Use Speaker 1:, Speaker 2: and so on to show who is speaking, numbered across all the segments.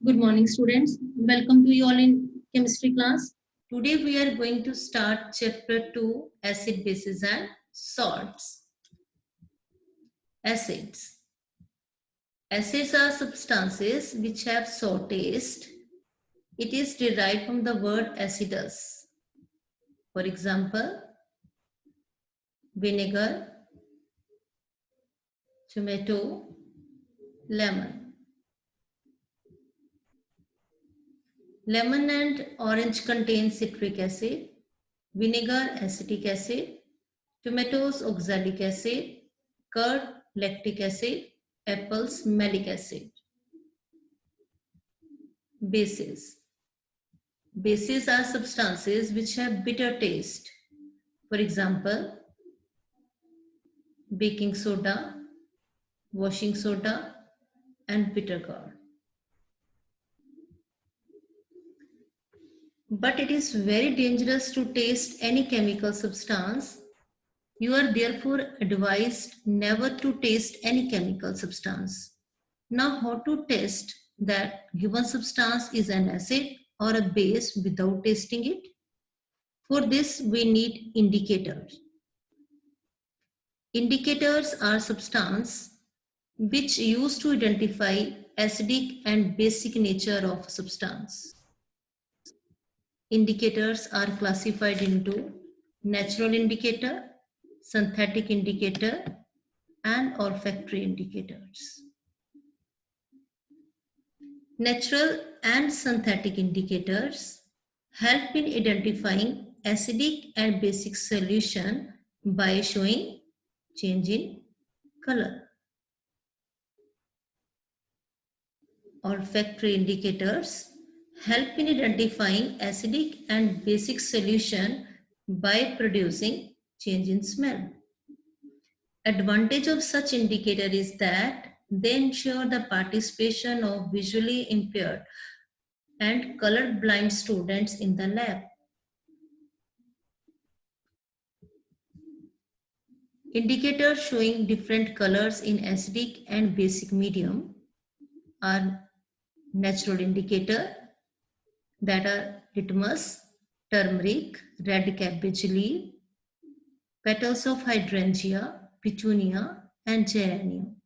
Speaker 1: Good morning, students. Welcome to you all in chemistry class.
Speaker 2: Today we are going to start chapter 2, acid, bases and salts. Acids. Acids are substances which have sour taste. It is derived from the word acidus. For example, vinegar, tomato, lemon. Lemon and orange contain citric acid, vinegar acetic acid, tomatoes oxalic acid, curd lactic acid, apples malic acid. Bases. Bases are substances which have bitter taste. For example, baking soda, washing soda, and bitter gourd. But it is very dangerous to taste any chemical substance. You are therefore advised never to taste any chemical substance. Now, how to test that given substance is an acid or a base without tasting it? For this, we need indicators. Indicators are substances which used to identify acidic and basic nature of a substance. Indicators are classified into natural indicator, synthetic indicator, and olfactory indicators. Natural and synthetic indicators help in identifying acidic and basic solution by showing change in color. Olfactory indicators help in identifying acidic and basic solution by producing change in smell. Advantage of such indicator is that they ensure the participation of visually impaired and color blind students in the lab. Indicators showing different colors in acidic and basic medium are natural indicator, that are litmus, turmeric, red cabbage leaf, petals of hydrangea, petunia, and geranium.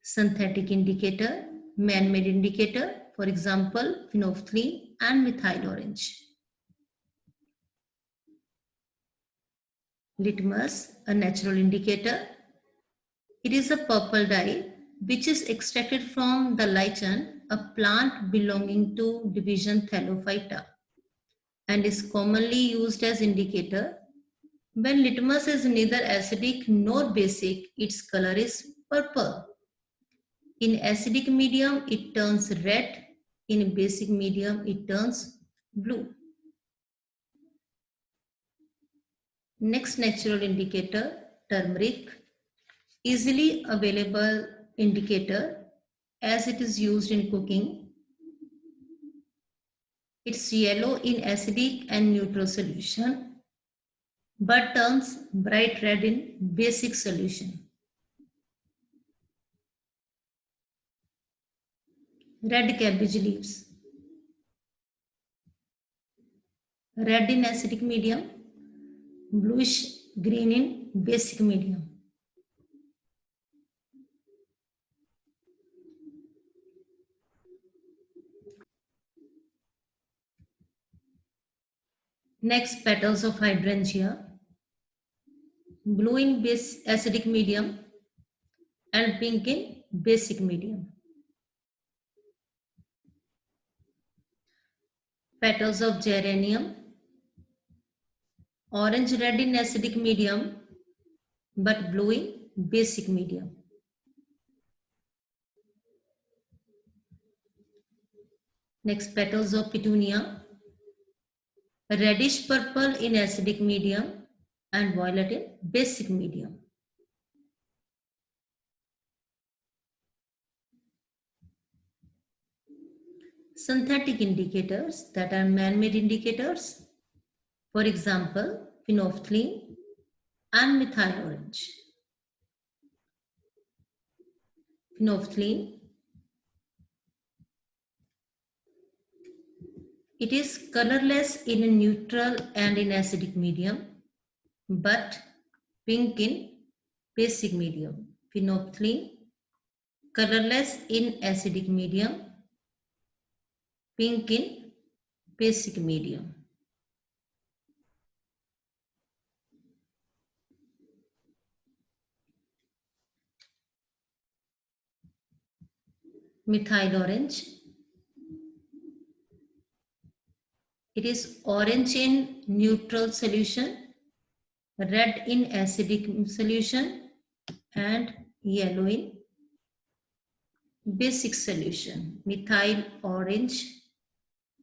Speaker 2: Synthetic indicator, man-made indicator, for example, phenolphthalein and methyl orange. Litmus, a natural indicator. It is a purple dye which is extracted from the lichen, a plant belonging to division Thallophyta, and is commonly used as indicator. When litmus is neither acidic nor basic, its color is purple. In acidic medium, it turns red. In basic medium, it turns blue. Next natural indicator, turmeric. Easily available indicator as it is used in cooking. It's yellow in acidic and neutral solution, but turns bright red in basic solution. Red cabbage leaves. Red in acidic medium, bluish green in basic medium. Next, petals of hydrangea, blue in base acidic medium and pink in basic medium. Petals of geranium, orange red in acidic medium but blue in basic medium. Next, petals of petunia, reddish purple in acidic medium and violet in basic medium. Synthetic indicators, that are man-made indicators, for example, phenolphthalein and methyl orange. Phenolphthalein It is colorless in a neutral and in acidic medium, but pink in basic medium. Phenolphthalein, colorless in acidic medium, pink in basic medium. Methyl orange. It is orange in neutral solution, red in acidic solution, and yellow in basic solution. Methyl orange,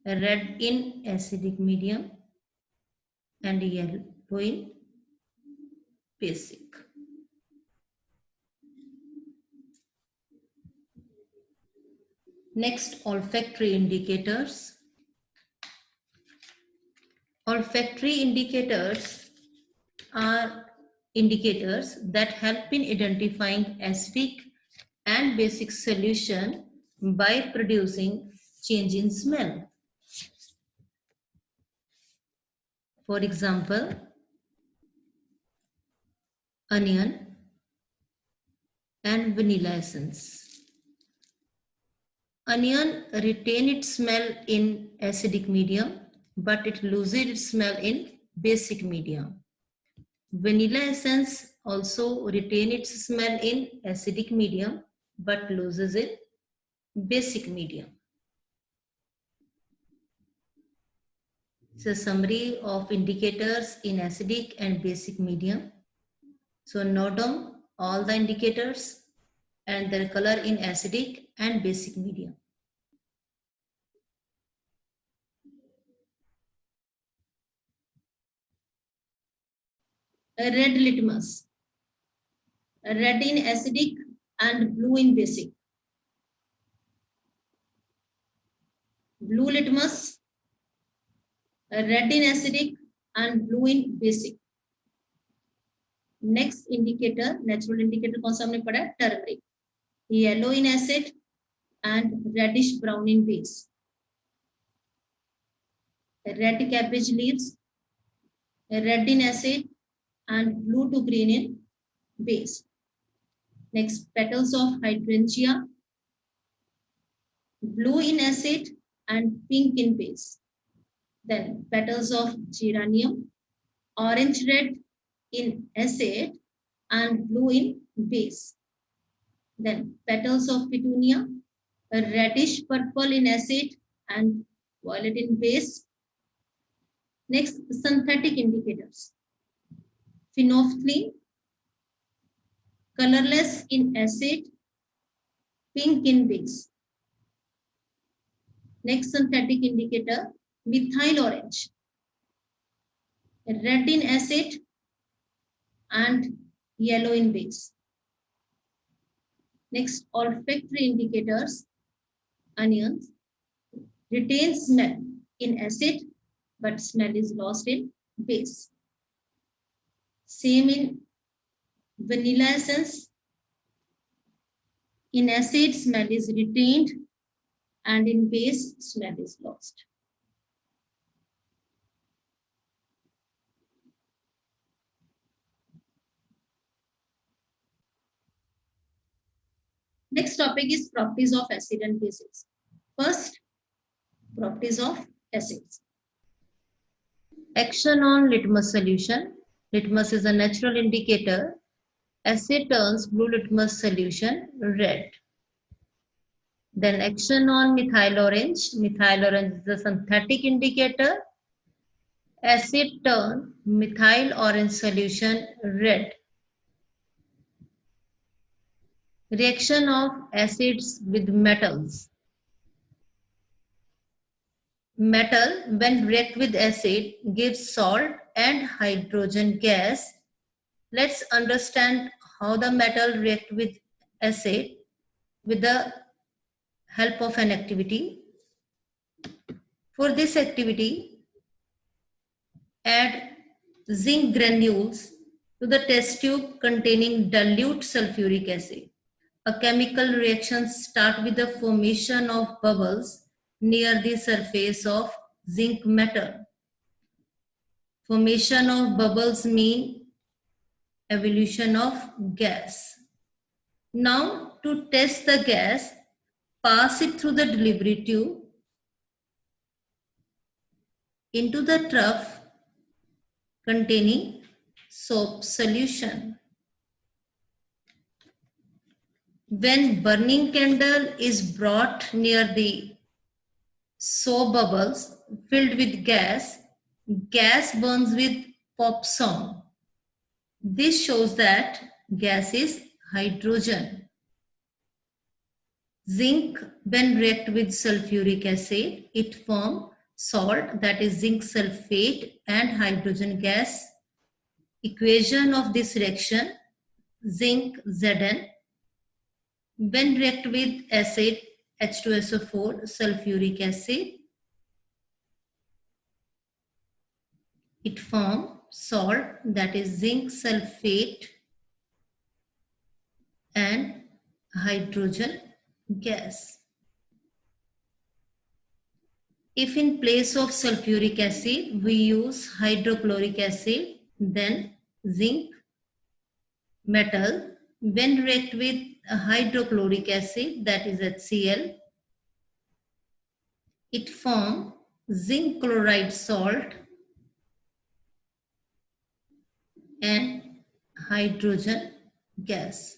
Speaker 2: red in acidic medium, and yellow in basic. Next, olfactory indicators. Olfactory indicators are indicators that help in identifying acidic and basic solution by producing change in smell. For example, onion and vanilla essence. Onion retain its smell in acidic medium, but it loses its smell in basic medium. Vanilla essence also retain its smell in acidic medium, but loses in basic medium. It's a summary of indicators in acidic and basic medium. So note down all the indicators and their color in acidic and basic medium.
Speaker 1: Red litmus. Red in acidic and blue in basic. Blue litmus. Red in acidic and blue in basic. Next indicator, natural indicator कौन सा हमने पढ़ा है? Turmeric. Yellow in acid and reddish brown in base. Red cabbage leaves, red in acid and blue to green in base. Next, petals of hydrangea, blue in acid and pink in base. Then petals of geranium, orange red in acid and blue in base. Then petals of petunia, a reddish purple in acid and violet in base. Next, synthetic indicators. Phenolphthalein, colorless in acid, pink in base. Next synthetic indicator, methyl orange, red in acid and yellow in base. Next, olfactory indicators, onions, retain smell in acid, but smell is lost in base. Same in vanilla essence. In acid, smell is retained, and in base, smell is lost. Next topic is properties of acid and bases. First, properties of acids.
Speaker 2: Action on litmus solution. Litmus is a natural indicator. Acid turns blue litmus solution red. Then action on methyl orange. Methyl orange is a synthetic indicator. Acid turn methyl orange solution red. Reaction of acids with metals. Metal, when react with acid, gives salt and hydrogen gas. Let's understand how the metal react with acid with the help of an activity. For this activity, add zinc granules to the test tube containing dilute sulfuric acid. A chemical reaction starts with the formation of bubbles near the surface of zinc metal. Formation of bubbles mean evolution of gas. Now to test the gas, pass it through the delivery tube into the trough containing soap solution. When burning candle is brought near the soap bubbles filled with gas, gas burns with pop sound. This shows that gas is hydrogen. Zinc, when react with sulfuric acid, it forms salt, that is zinc sulfate and hydrogen gas. Equation of this reaction, zinc Zn. When react with acid H2SO4 sulfuric acid, it forms salt, that is zinc sulfate and hydrogen gas. If in place of sulfuric acid we use hydrochloric acid, then zinc metal, when react with hydrochloric acid, that is HCl, it forms zinc chloride salt and hydrogen gas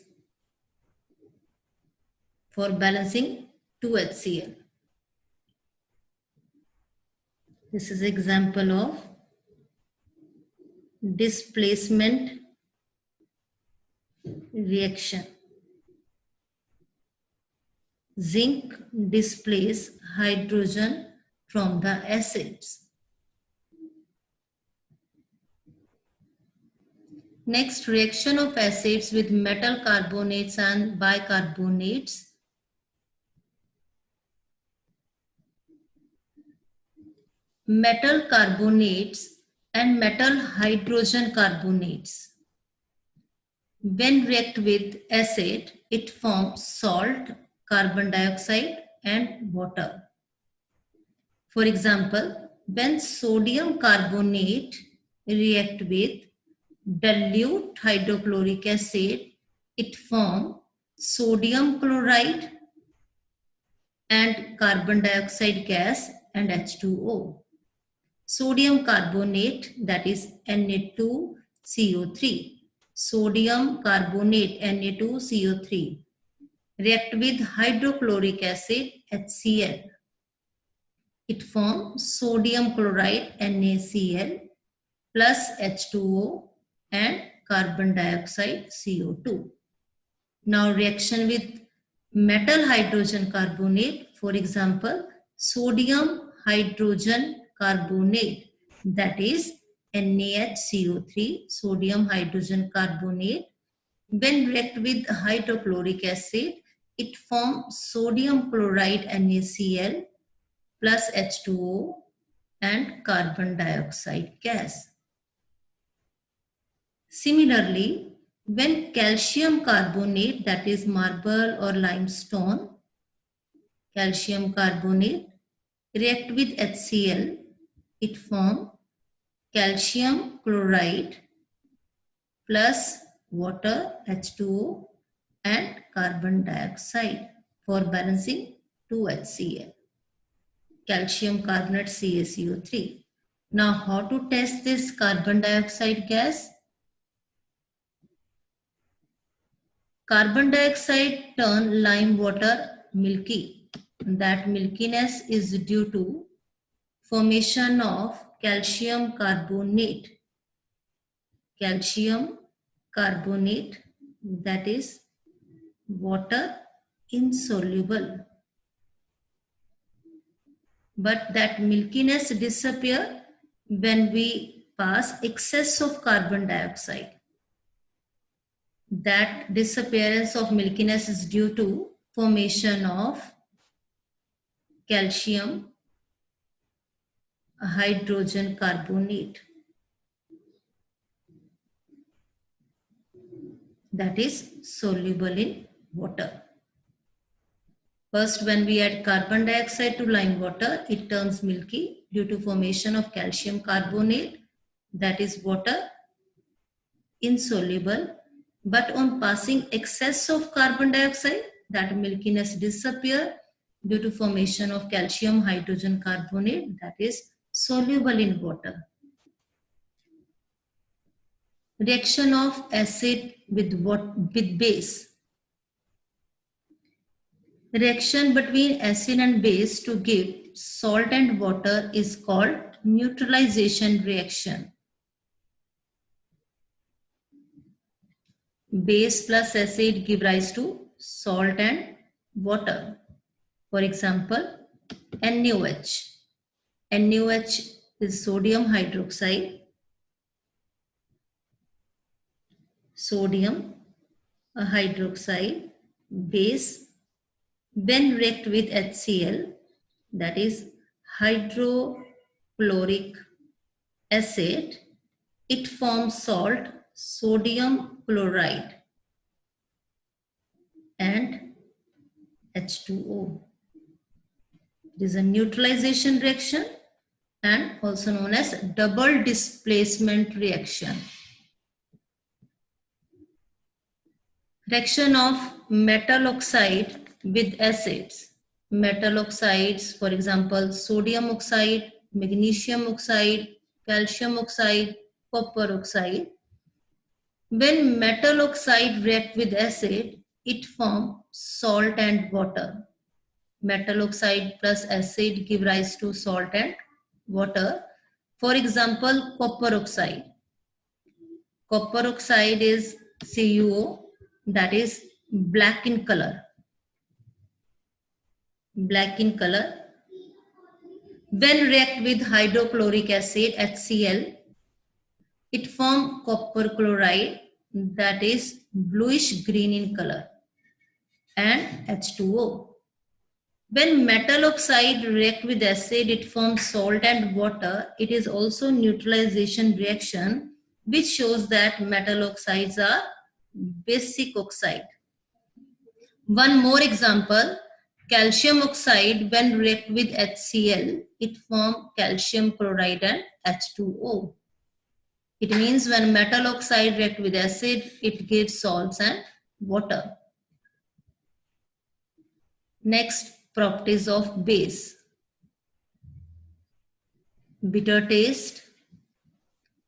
Speaker 2: for balancing 2HCl. This is example of displacement reaction. Zinc displaces hydrogen from the acids. Next, reaction of acids with metal carbonates and bicarbonates. Metal carbonates and metal hydrogen carbonates. When react with acid, it forms salt, carbon dioxide and water. For example, when sodium carbonate react with dilute hydrochloric acid, it forms sodium chloride and carbon dioxide gas and H2O. Sodium carbonate, that is Na2CO3. Sodium carbonate Na2CO3 react with hydrochloric acid HCl. It forms sodium chloride NaCl plus H2O and carbon dioxide CO2. Now reaction with metal hydrogen carbonate, for example, sodium hydrogen carbonate, that is NaHCO3, sodium hydrogen carbonate. When react with hydrochloric acid, it forms sodium chloride NaCl plus H2O and carbon dioxide gas. Similarly, when calcium carbonate, that is marble or limestone, calcium carbonate react with HCl, it forms calcium chloride plus water H2O and carbon dioxide for balancing 2HCl. Calcium carbonate CaCO3. Now how to test this carbon dioxide gas? Carbon dioxide turn lime water milky. That milkiness is due to formation of calcium carbonate. Calcium carbonate, that is water insoluble. But that milkiness disappears when we pass excess of carbon dioxide. That disappearance of milkiness is due to formation of calcium hydrogen carbonate, that is soluble in water. First, when we add carbon dioxide to lime water, it turns milky due to formation of calcium carbonate, that is water, insoluble. But on passing excess of carbon dioxide, that milkiness disappears due to formation of calcium hydrogen carbonate, that is soluble in water. Reaction of acid with base. Reaction between acid and base to give salt and water is called neutralization reaction. Base plus acid give rise to salt and water. For example, NaOH. NaOH is sodium hydroxide. Sodium hydroxide base, when react with HCl, that is hydrochloric acid, it forms salt, sodium chloride and H2O. It is a neutralization reaction and also known as double displacement reaction. Reaction of metal oxide with acids. Metal oxides, for example, sodium oxide, magnesium oxide, calcium oxide, copper oxide. When metal oxide react with acid, it forms salt and water. Metal oxide plus acid give rise to salt and water. For example, copper oxide. Copper oxide is CuO, that is black in color. Black in color. When react with hydrochloric acid HCl, it forms copper chloride, that is bluish green in color, and H2O. When metal oxide react with acid, it forms salt and water. It is also neutralization reaction, which shows that metal oxides are basic oxide. One more example, calcium oxide when react with HCl, it forms calcium chloride and H2O. It means when metal oxide react with acid, it gives salts and water. Next, properties of base. Bitter taste,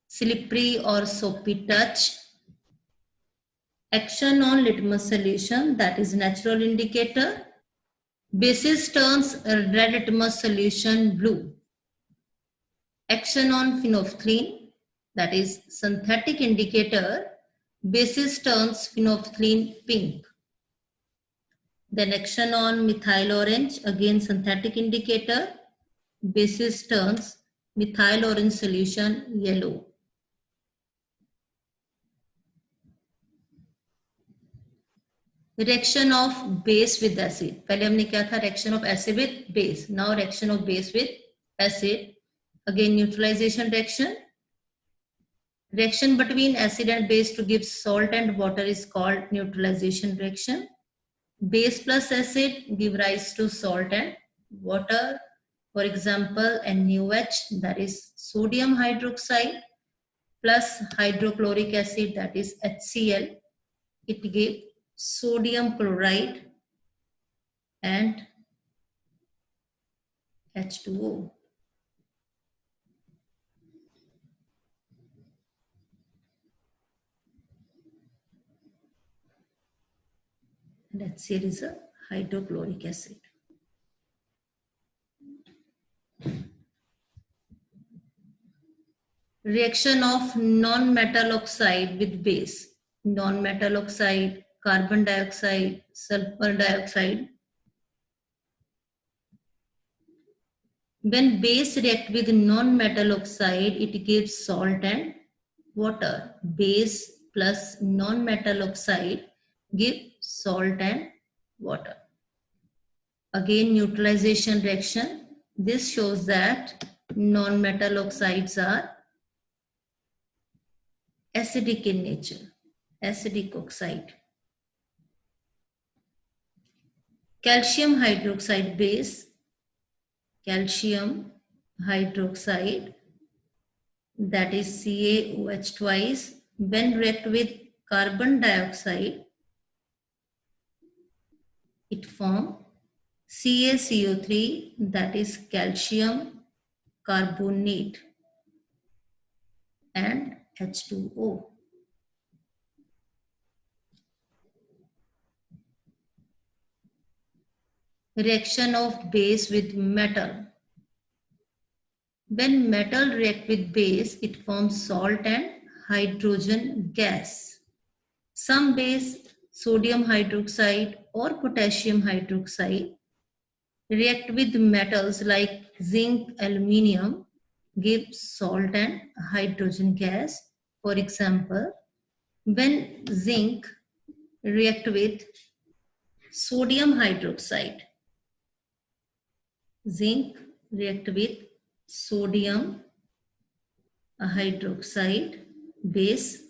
Speaker 2: slippery or soapy touch, action on litmus solution, that is natural indicator. Basis turns red litmus solution blue. Action on phenolphthalein, that is synthetic indicator. Basis turns phenolphthalein pink. Then action on methyl orange, again synthetic indicator. Basis turns methyl orange solution yellow. Reaction of base with acid. पहले हमने क्या था, reaction of acid with base. Now reaction of base with acid. Again neutralization reaction. Reaction between acid and base to give salt and water is called neutralization reaction. Base plus acid give rise to salt and water. For example, NaOH, that is sodium hydroxide, plus hydrochloric acid, that is HCl. It gives sodium chloride and H2O. And HCl is a hydrochloric acid. Reaction of non-metal oxide with base. Non-metal oxide, carbon dioxide, sulfur dioxide. When base react with non-metal oxide, it gives salt and water. Base plus non-metal oxide give salt and water. Again, neutralization reaction. This shows that non-metal oxides are acidic in nature, acidic oxide. calcium hydroxide base, calcium hydroxide, that is CaOH twice, when react with carbon dioxide, it form CaCO3, that is calcium carbonate, and H2O. Reaction of base with metal. When metal react with base, it forms salt and hydrogen gas. Some base, sodium hydroxide or potassium hydroxide, react with metals like zinc, aluminium, give salt and hydrogen gas. For example, when zinc react with sodium hydroxide, zinc react with sodium hydroxide base,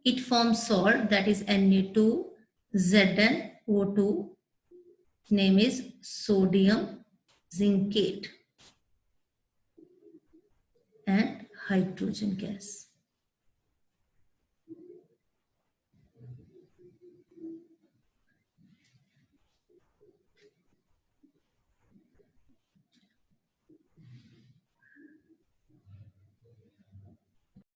Speaker 2: it forms salt, that is Na2ZnO2, name is sodium zincate, and hydrogen gas.